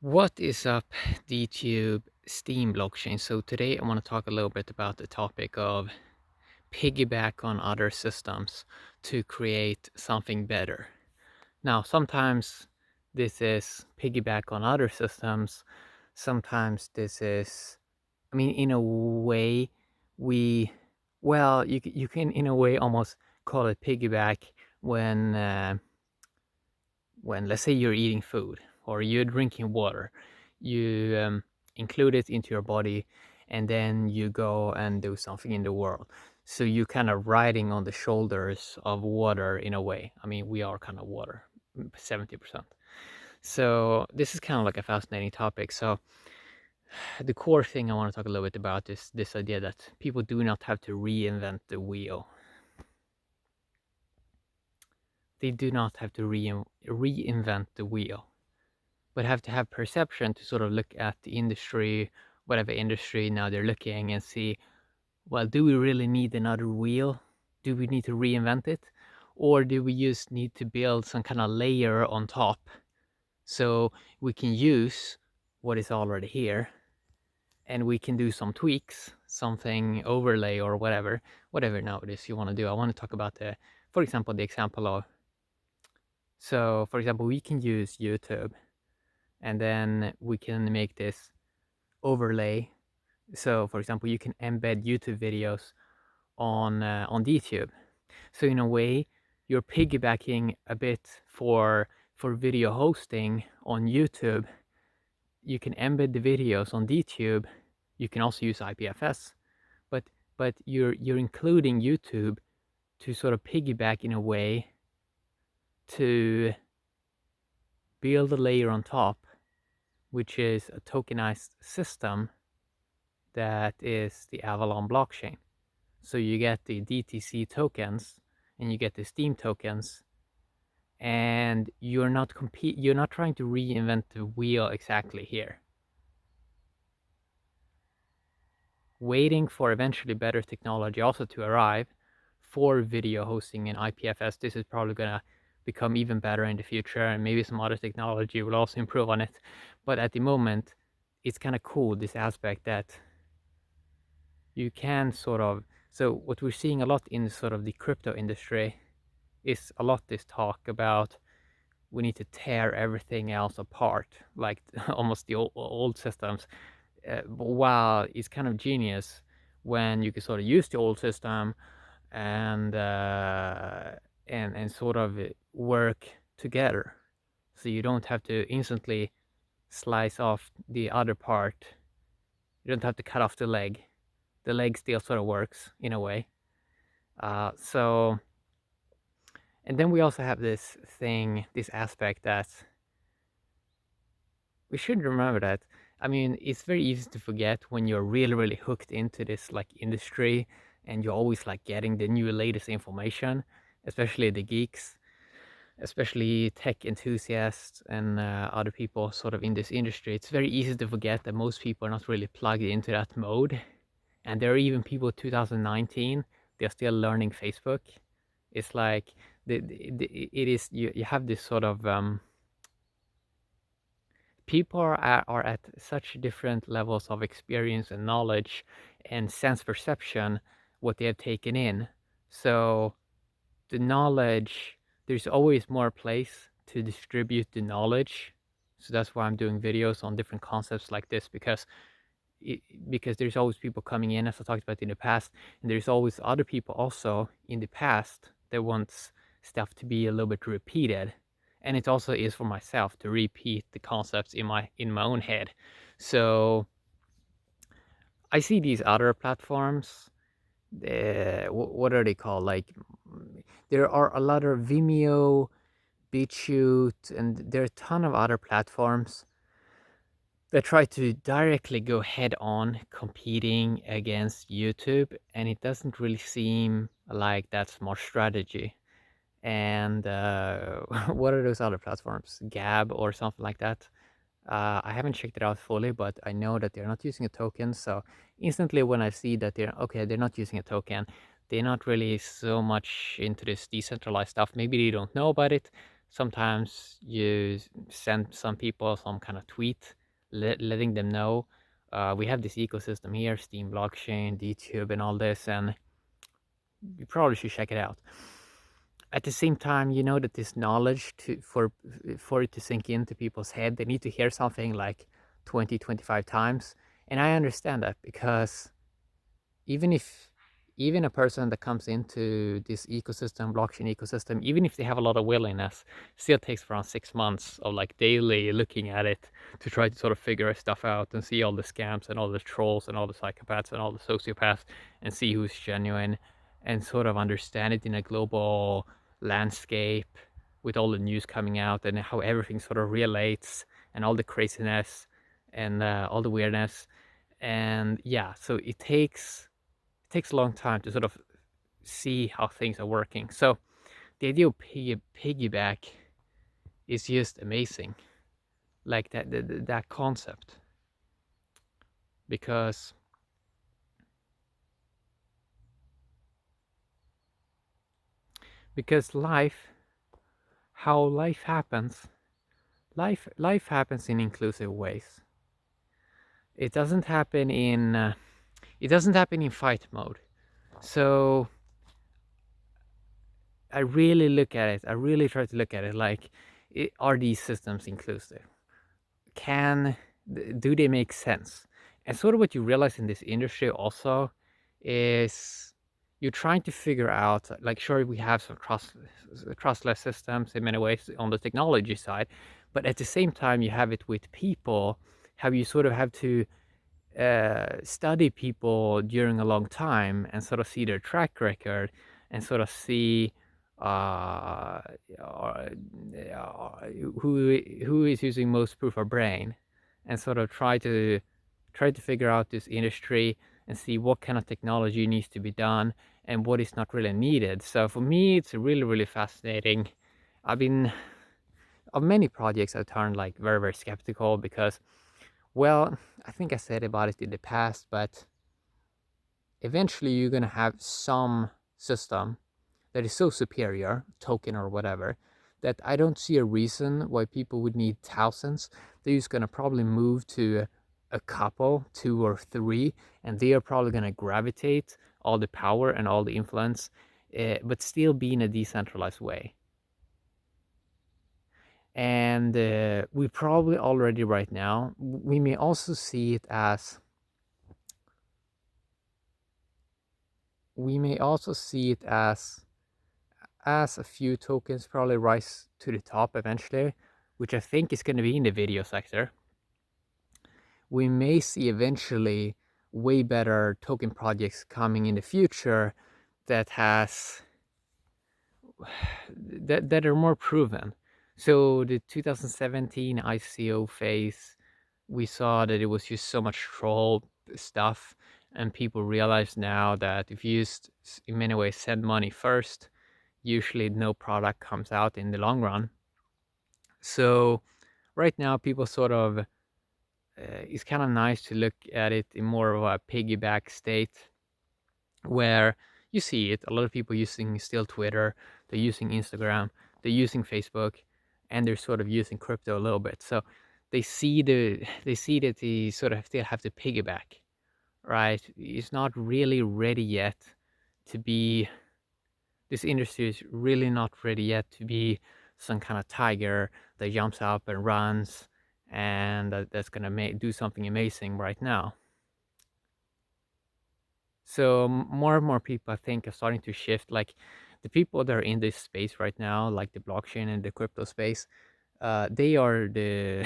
What is up, DTube Steam blockchain? So today I want to talk a little bit about the topic of piggyback on other systems to create something better. Now, sometimes this is piggyback on other systems. Sometimes this is, in a way, we, you can in a way almost call it piggyback when, uh, when let's say you're eating food or you're drinking water, you include it into your body, and then you go and do something in the world. So you kind of riding on the shoulders of water in a way. I mean, we are kind of water, 70%. So this is kind of like a fascinating topic. So the core thing I want to talk a little bit about is this idea that people do not have to reinvent the wheel. They do not have to reinvent the wheel, but have to have perception to sort of look at the industry, whatever industry now they're looking, and see, well, do we really need another wheel? Do we need to reinvent it? Or do we just need to build some kind of layer on top so we can use what is already here and we can do some tweaks, something overlay or whatever now it is you want to do. I want to talk about for example, the example of, so for example, we can use YouTube and then we can make this overlay. So for example, you can embed YouTube videos on YouTube. So in a way, you're piggybacking a bit for video hosting on YouTube. You can embed the videos on DTube. You can also use IPFS, but you're including YouTube to sort of piggyback in a way to build a layer on top, which is a tokenized system that is the Avalon blockchain. So you get the DTC tokens and you get the Steam tokens, and you're not trying to reinvent the wheel exactly here. Waiting for eventually better technology also to arrive for video hosting and IPFS. This is probably gonna become even better in the future, and maybe some other technology will also improve on it. But at the moment, it's kind of cool, this aspect that you can sort of, so what we're seeing a lot in sort of the crypto industry is a lot this talk about we need to tear everything else apart, like almost the old systems. While it's kind of genius when you can sort of use the old system and and sort of work together, so you don't have to instantly slice off the other part. You don't have to cut off the leg. The leg still sort of works in a way. So, and then we also have this thing, this aspect that we should remember that. I mean, it's very easy to forget when you're really hooked into this like industry and you're always like getting the new latest information, especially the geeks, especially tech enthusiasts and other people sort of in this industry. It's very easy to forget that most people are not really plugged into that mode. And there are even people 2019, they're still learning Facebook. It's like it is, you have this sort of people are at such different levels of experience and knowledge and sense perception what they have taken in. So the knowledge, there's always more place to distribute the knowledge. So that's why I'm doing videos on different concepts like this, because because there's always people coming in, as I talked about in the past, and there's always other people also in the past that wants stuff to be a little bit repeated. And it also is for myself to repeat the concepts in my own head. So I see these other platforms, what are they called, like there are a lot of Vimeo, BitChute, and there are a ton of other platforms that try to directly go head on competing against YouTube, and it doesn't really seem like that's smart strategy. And what are those other platforms? Gab or something like that. I haven't checked it out fully, but I know that they're not using a token. So instantly when I see that they're not using a token, they're not really so much into this decentralized stuff. Maybe they don't know about it. Sometimes you send some people some kind of tweet letting them know we have this ecosystem here, Steam blockchain, DTube, and all this, and you probably should check it out. At the same time, you know that this knowledge for it to sink into people's head, they need to hear something like 20, 25 times. And I understand that because even if even a person that comes into this ecosystem, blockchain ecosystem, even if they have a lot of willingness, still takes around 6 months of like daily looking at it to try to sort of figure stuff out and see all the scams and all the trolls and all the psychopaths and all the sociopaths and see who's genuine and sort of understand it in a global landscape with all the news coming out and how everything sort of relates and all the craziness and all the weirdness. And yeah, so it takes a long time to sort of see how things are working. So the idea of piggyback is just amazing, like that concept, because life, how life happens, life happens in inclusive ways. It doesn't happen in fight mode. So I really look at it. I really try to look at it like, are these systems inclusive? Do they make sense? And sort of what you realize in this industry also is you're trying to figure out, like, sure, we have some trustless systems in many ways on the technology side, but at the same time you have it with people, how you sort of have to study people during a long time and sort of see their track record and sort of see uh, uh, who is using most proof of brain, and sort of try to figure out this industry and see what kind of technology needs to be done and what is not really needed. So for me, it's really fascinating. I've been Of many projects I've turned like very skeptical because, well, I think I said about it in the past, but eventually you're gonna have some system that is so superior, token or whatever, that I don't see a reason why people would need thousands. They're just gonna probably move to a couple, two or three, and they are probably gonna gravitate all the power and all the influence, but still be in a decentralized way. And we probably already right now, we may also see it as we may also see it as a few tokens probably rise to the top eventually, which I think is going to be in the video sector. We may see eventually way better token projects coming in the future that has that are more proven. So the 2017 ICO phase, we saw that it was just so much troll stuff, and people realize now that if you just in many ways send money first, usually no product comes out in the long run. So right now, people sort of it's kind of nice to look at it in more of a piggyback state, where you see it. A lot of people using still Twitter, they're using Instagram, they're using Facebook, and they're sort of using crypto a little bit. So they see that they sort of still have to piggyback, right? It's not really ready yet to be this industry is really not ready yet to be some kind of tiger that jumps up and runs and that's gonna do something amazing right now. So more and more people, I think, are starting to shift. Like the people that are in this space right now, like the blockchain and the crypto space, they are the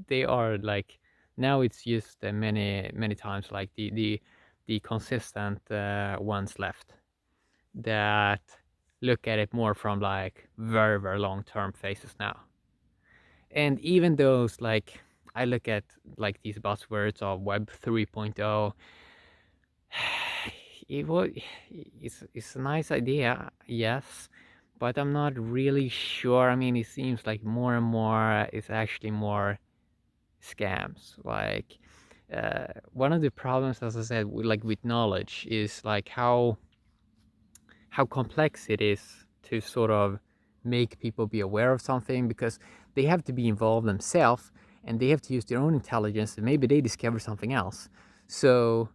they are like now it's just many times like the consistent ones left that look at it more from like very long term phases now. And even those like I look at like these buzzwords of Web 3.0, it was it's a nice idea, yes, but I'm not really sure. I mean, it seems like more and more is actually more scams. Like one of the problems, as I said, like with knowledge, is like how complex it is to sort of make people be aware of something, because they have to be involved themselves and they have to use their own intelligence and maybe they discover something else. So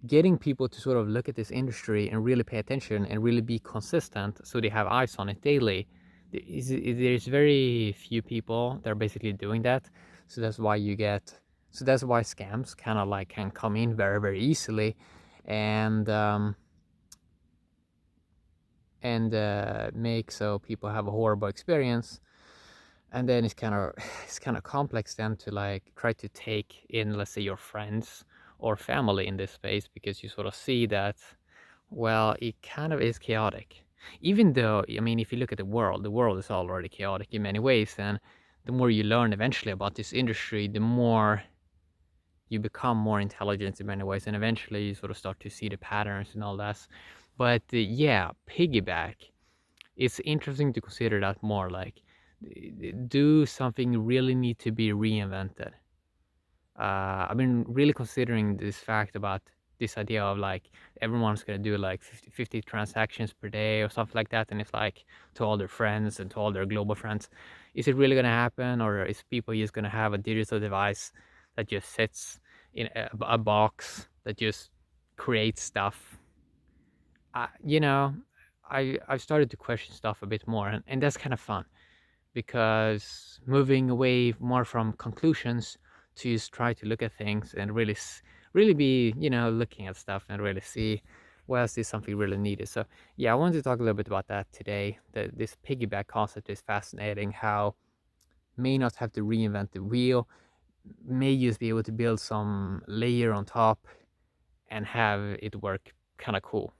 getting people to sort of look at this industry and really pay attention and really be consistent so they have eyes on it daily, there's very few people that are basically doing that. So that's why you get, so that's why scams kind of like can come in very, very easily, and make so people have a horrible experience. And then it's kind of it's kind of complex then to like try to take in, let's say, your friends or family in this space, because you sort of see that, well, it kind of is chaotic. Even though, I mean, if you look at the world is already chaotic in many ways, and the more you learn eventually about this industry, the more you become more intelligent in many ways, and eventually you sort of start to see the patterns and all that. But yeah, piggyback, it's interesting to consider that more like, do something really need to be reinvented? I've been really considering this fact about this idea of like everyone's gonna do like 50 transactions per day or something like that, and it's like to all their friends and to all their global friends. Is it really gonna happen, or is people just gonna have a digital device that just sits in a box that just creates stuff? You know, I've started to question stuff a bit more, and that's kind of fun, because moving away more from conclusions to just try to look at things and really really be, looking at stuff and really see, well, is this something really needed? So yeah, I wanted to talk a little bit about that today. This piggyback concept is fascinating, how may not have to reinvent the wheel, may just be able to build some layer on top and have it work kind of cool.